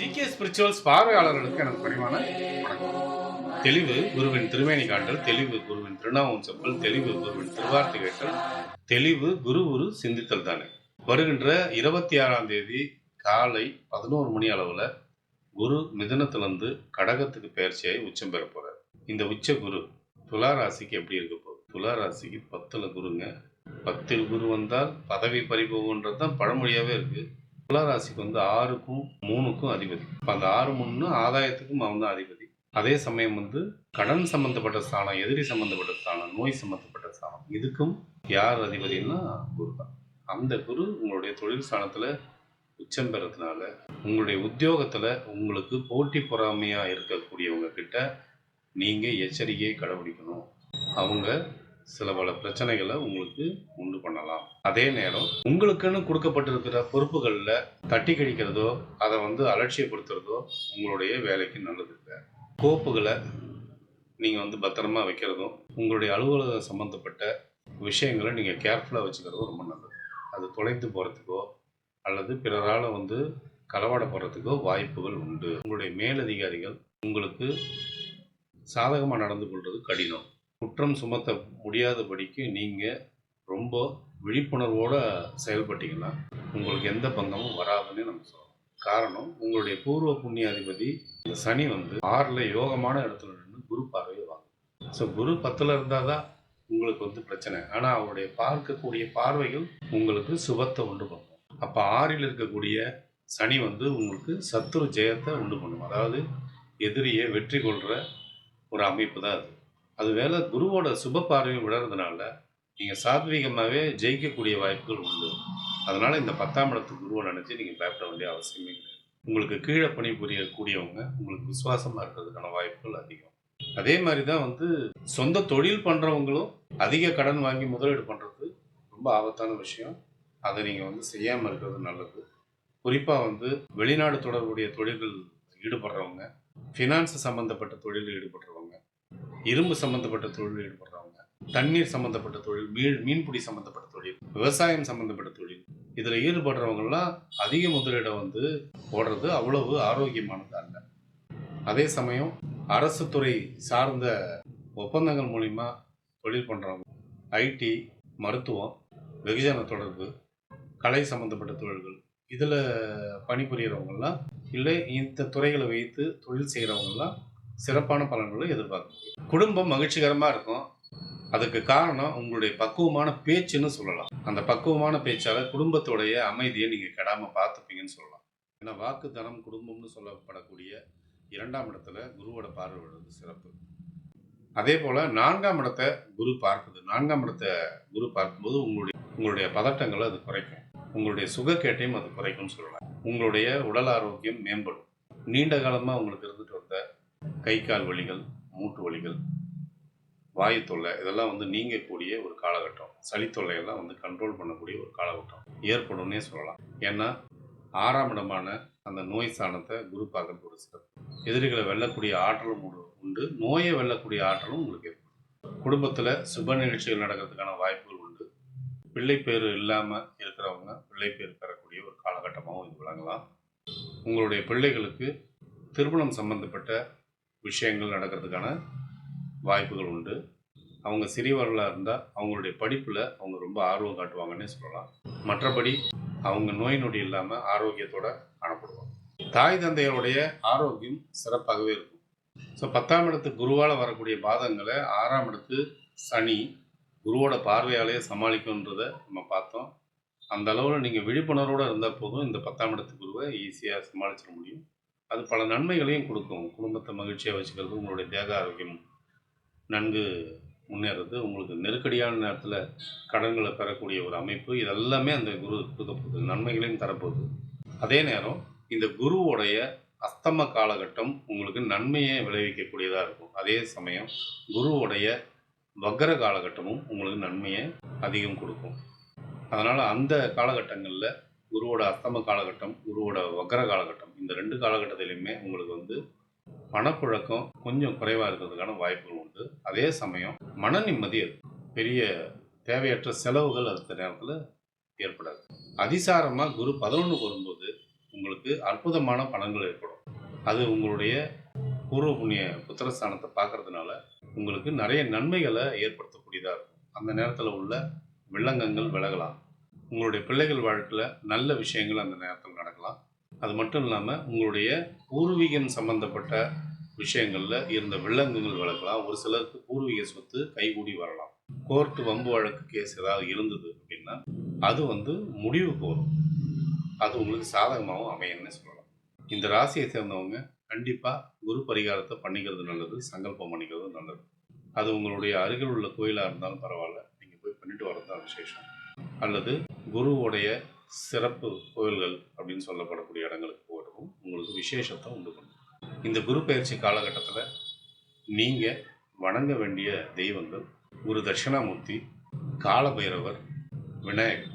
GK spirituals பார்வையாளர்களுக்கு எனக்கு பணிவான வணக்கம். தெளிவு குருவின் திருமேனி காண்டல், தெளிவு குருவின் திருநாமம் செப்பல், தெளிவு குருவின் திருவார்த்தை கேட்டல், தெளிவு குரு சிந்தித்தல் தானே. வருகின்ற 26ஆம் தேதி காலை 11 மணி அளவில் குரு மிதுனத்திலிருந்து கடகத்துக்கு பயிற்சியாகி உச்சம் பெற போறார். இந்த உச்ச குரு துலா ராசிக்கு எப்படி இருக்க போகுது? துலா ராசிக்கு 10ல் குருங்க. 10ல் குரு வந்தால் பதவி பறிபோகுன்றது தான் பழமொழியாவே இருக்கு. துலா ராசிக்கு 6க்கும் 3க்கும் அதிபதி. அந்த 6 3 ஆதாயத்துக்கும் அவன் தான் அதிபதி. அதே சமயம் கடன் சம்பந்தப்பட்ட ஸ்தானம், எதிரி சம்பந்தப்பட்ட ஸ்தானம், நோய் சம்பந்தப்பட்ட ஸ்தானம், இதுக்கும் யார் அதிபதினா குரு தான். அந்த குரு உங்களுடைய தொழில் ஸ்தானத்துல உச்சம் பெறதுனால உங்களுடைய உத்தியோகத்துல உங்களுக்கு போட்டி பொறாமையா இருக்கக்கூடியவங்க கிட்ட நீங்க எச்சரிக்கையை கடைபிடிக்கணும். அவங்க சில பல பிரச்சனைகளை உங்களுக்கு உண்டு பண்ணலாம். அதே நேரம் உங்களுக்குன்னு கொடுக்கப்பட்டிருக்கிற பொறுப்புகளில் தட்டி கழிக்கிறதோ அதை அலட்சியப்படுத்துறதோ உங்களுடைய வேலைக்கு நல்லது இல்லை. கோப்புகளை நீங்கள் பத்திரமா வைக்கிறதும் உங்களுடைய அலுவலகம் சம்மந்தப்பட்ட விஷயங்களை நீங்கள் கேர்ஃபுல்லாக வச்சுக்கிறதும் ரொம்ப நல்லது. அது தொலைந்து போகிறதுக்கோ அல்லது பிறரால் களவாடப்படுறதுக்கோ வாய்ப்புகள் உண்டு. உங்களுடைய மேலதிகாரிகள் உங்களுக்கு சாதகமாக நடந்து கொள்வது கடினம். குற்றம் சுமத்த முடியாதபடிக்கு நீங்கள் ரொம்ப விழிப்புணர்வோடு செயல்பட்டீங்கன்னா உங்களுக்கு எந்த பங்கமும் வராதுன்னு நம்ம சொல்லலாம். காரணம், உங்களுடைய பூர்வ புண்ணியாதிபதி சனி 6ல் யோகமான இடத்துல நின்று குரு பார்வையை வாங்க. ஸோ குரு 10ல் இருந்தால் தான் உங்களுக்கு பிரச்சனை. ஆனால் அவருடைய பார்க்கக்கூடிய பார்வைகள் உங்களுக்கு சுபத்தை உண்டு பண்ணும். அப்போ 6ல் இருக்கக்கூடிய சனி உங்களுக்கு சத்துரு ஜெயத்தை உண்டு பண்ணும். அதாவது எதிரியை வெற்றி கொள்கிற ஒரு அமைப்பு தான் அது. அது வேலை குருவோட சுப பார்வையும் விடுறதுனால நீங்கள் சாத்வீகமாகவே ஜெயிக்கக்கூடிய வாய்ப்புகள் உண்டு. அதனால் இந்த 10ஆம் இடத்து குருவை நினச்சி நீங்கள் பயப்பட வேண்டிய அவசியமே கிடையாது. உங்களுக்கு கீழே பணிபுரியக்கூடியவங்க உங்களுக்கு விசுவாசமாக இருக்கிறதுக்கான வாய்ப்புகள் அதிகம். அதே மாதிரி தான் சொந்த தொழில் பண்ணுறவங்களும் அதிக கடன் வாங்கி முதலீடு பண்ணுறது ரொம்ப ஆபத்தான விஷயம். அதை நீங்கள் செய்யாமல் இருக்கிறது நல்லது. குறிப்பாக வெளிநாடு தொடர்புடைய தொழில்கள் ஈடுபடுறவங்க, ஃபினான்ஸ் சம்மந்தப்பட்ட தொழிலில் ஈடுபடுறவங்க, இரும்பு சம்பந்தப்பட்ட தொழில் ஈடுபடுறவங்க, தண்ணீர் சம்பந்தப்பட்ட தொழில், மீன்பிடி சம்பந்தப்பட்ட தொழில், விவசாயம் சம்பந்தப்பட்ட தொழில், இதில் ஈடுபடுறவங்கெல்லாம் அதிக முதலீடை போடுறது அவ்வளவு ஆரோக்கியமானது அல்ல. அதே சமயம் அரசு துறை சார்ந்த ஒப்பந்தங்கள் மூலிமா தொழில் பண்ணுறவங்க, ஐடி, மருத்துவம், வெகுஜன தொடர்பு, கலை சம்பந்தப்பட்ட தொழில்கள், இதில் பணிபுரியறவங்கெல்லாம் இல்லை இந்த துறைகளை வைத்து தொழில் செய்கிறவங்கெல்லாம் சிறப்பான பலன்களை எதிர்பார்க்க முடியும். குடும்பம் மகிழ்ச்சிகரமாக இருக்கும். அதுக்கு காரணம் உங்களுடைய பக்குவமான பேச்சுன்னு சொல்லலாம். அந்த பக்குவமான பேச்சால் குடும்பத்தோடைய அமைதியை நீங்கள் கெடாமல் பார்த்துப்பீங்கன்னு சொல்லலாம். ஏன்னா வாக்கு, தனம், குடும்பம்னு சொல்லப்படக்கூடிய 2ஆம் இடத்துல குருவோட பார்வை விடுறது சிறப்பு. அதே போல் 4ஆம் இடத்தை குரு பார்க்குது. 4ஆம் இடத்தை குரு பார்க்கும்போது உங்களுடைய பதட்டங்களை அது குறைக்கும். உங்களுடைய சுகக்கேட்டையும் அது குறைக்கும்னு சொல்லலாம். உங்களுடைய உடல் ஆரோக்கியம் மேம்படும். நீண்ட காலமாக உங்களுக்கு இருந்துட்டு வந்த கை கால் வலிகள், மூட்டு வலிகள், வாயு தொல்லை, இதெல்லாம் நீங்கக்கூடிய ஒரு காலகட்டம். சளி தொல்லையெல்லாம் கண்ட்ரோல் பண்ணக்கூடிய ஒரு காலகட்டம் ஏற்படும்னே சொல்லலாம். ஏன்னா 6ஆம் இடமான அந்த நோய் ஸ்தானத்தை குரு பார்க்கறது ஒரு சிறப்பு. எதிரிகளை வெல்லக்கூடிய ஆற்றலும் உண்டு, நோயை வெல்லக்கூடிய ஆற்றலும் உங்களுக்கு ஏற்படும். குடும்பத்தில் சுப நிகழ்ச்சிகள் நடக்கிறதுக்கான வாய்ப்புகள் உண்டு. பிள்ளை பேர் இல்லாமல் இருக்கிறவங்க பிள்ளை பேர் பெறக்கூடிய ஒரு காலகட்டமாகவும் இது விளங்கலாம். உங்களுடைய பிள்ளைகளுக்கு திருமணம் சம்பந்தப்பட்ட விஷயங்கள் நடக்கிறதுக்கான வாய்ப்புகள் உண்டு. அவங்க சிறியவர்களாக இருந்தால் அவங்களுடைய படிப்பில் அவங்க ரொம்ப ஆர்வம் காட்டுவாங்கன்னே சொல்லலாம். மற்றபடி அவங்க நோய் நொடி இல்லாமல் ஆரோக்கியத்தோடு காணப்படுவாங்க. தாய் தந்தையருடைய ஆரோக்கியம் சிறப்பாகவே இருக்கும். ஸோ 10ஆம் இடத்துக்கு குருவால் வரக்கூடிய பாதங்களை 6ஆம் இடத்து சனி குருவோட பார்வையாலேயே சமாளிக்கும்ன்றதை நம்ம பார்த்தோம். அந்த அளவில் நீங்கள் விழிப்புணர்வோடு இருந்தால் போதும், இந்த 10ஆம் இடத்து குருவை ஈஸியாக சமாளிச்சிட முடியும். அது பல நன்மைகளையும் கொடுக்கும். குடும்பத்தை மகிழ்ச்சியாக வச்சுக்கிறது, உங்களுடைய தேக ஆரோக்கியம் நன்கு முன்னேறது, உங்களுக்கு நெருக்கடியான நேரத்தில் கடன்களை பெறக்கூடிய ஒரு அமைப்பு, இதெல்லாமே அந்த குரு கொடுக்கப்போகுது, நன்மைகளையும் தரப்போகுது. அதே நேரம் இந்த குருவோடைய அஸ்தம காலகட்டம் உங்களுக்கு நன்மையை விளைவிக்கக்கூடியதாக இருக்கும். அதே சமயம் குருவோடைய வக்ர காலகட்டமும் உங்களுக்கு நன்மையை அதிகம் கொடுக்கும். அதனால் அந்த காலகட்டங்களில் குருவோட அஸ்தம காலகட்டம், குருவோட வக்ர காலகட்டம், இந்த 2 காலகட்டத்திலையுமே உங்களுக்கு பணப்புழக்கம் கொஞ்சம் குறைவாக இருக்கிறதுக்கான வாய்ப்புகள் உண்டு. அதே சமயம் மன நிம்மதி இருக்கும். பெரிய தேவையற்ற செலவுகள் அடுத்த நேரத்தில் ஏற்படாது. அதிசாரமாக குரு 11 வரும்போது உங்களுக்கு அற்புதமான பலன்கள் ஏற்படும். அது உங்களுடைய பூர்வ புண்ணிய புத்திரஸ்தானத்தை பார்க்கறதுனால உங்களுக்கு நிறைய நன்மைகளை ஏற்படுத்தக்கூடியதாக இருக்கும். அந்த நேரத்தில் உள்ள வில்லங்கங்கள் விலகலாம். உங்களுடைய பிள்ளைகள் வாழ்க்கையில் நல்ல விஷயங்கள் அந்த நேரத்தில் நடக்கலாம். அது மட்டும் இல்லாமல் உங்களுடைய பூர்வீகம் சம்பந்தப்பட்ட விஷயங்களில் இருந்த வில்லங்கங்கள் விலகலாம். ஒரு சிலருக்கு பூர்வீக சொத்து கைகூடி வரலாம். கோர்ட்டு வம்பு வழக்கு கேஸ் ஏதாவது இருந்தது அப்படின்னா அது முடிவுக்கு வரும். அது உங்களுக்கு சாதகமாகவும் அமையன்னு சொல்லலாம். இந்த ராசியை சேர்ந்தவங்க கண்டிப்பாக குரு பரிகாரத்தை பண்ணிக்கிறது நல்லது, சங்கல்பம் பண்ணிக்கிறது நல்லது. அது உங்களுடைய அருகில் உள்ள கோயிலாக இருந்தாலும் பரவாயில்ல, நீங்கள் போய் பண்ணிட்டு வர்றது தான் விசேஷம். அல்லது குருவோடைய சிறப்பு கோயில்கள் அப்படின்னு சொல்லப்படக்கூடிய இடங்களுக்கு போகிறதும் உங்களுக்கு விசேஷத்தை உண்டு பண்ணும். இந்த குரு பயிற்சி காலகட்டத்தில் நீங்கள் வணங்க வேண்டிய தெய்வங்கள் குரு தட்சிணாமூர்த்தி, காலபைரவர், விநாயகர்.